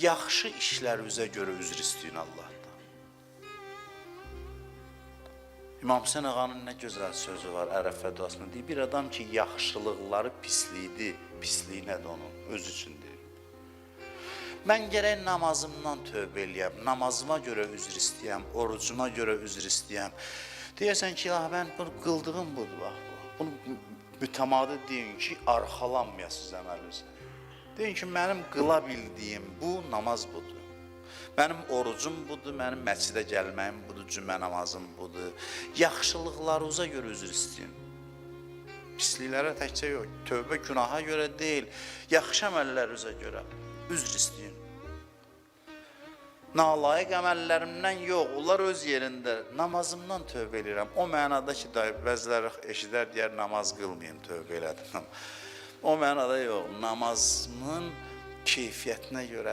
yaxşı işlərinizə görə üzr istəyin Allahdan. İmam Hüseyin ağanın nə gözəl sözü var Ərəfə duasında. Deyir, bir adam ki, yaxşılıqları pisliydi, pisliyi nədir onun, öz üçün deyir. Mən gərək namazımdan tövbə eləyəm, namazıma görə üzr istəyəm, orucuma görə üzr istəyəm. Deyərsən ki, mən bunu qıldığım budur, bax bu. Bunu mütəmadi deyin ki, arxalanmayasınız əməlinizə. Deyin ki, mənim qıla bildiyim bu namaz budur. Mənim orucum budur, mənim məscidə gəlməyim budur, cümə namazım budur. Yaxşılıqlarınıza görə üzr istəyin. Pisliklərə təkcə yox, tövbə günaha görə deyil, yaxşı əməllərinizə görə üzr istəyin. Nalayiq əməllərimdən yox, onlar öz yerində, namazımdan tövbə edirəm. O mənada ki, bəziləri eşidər, deyər, namaz qılmayın, tövbə elədim. O mənada yox, namazımın keyfiyyətinə görə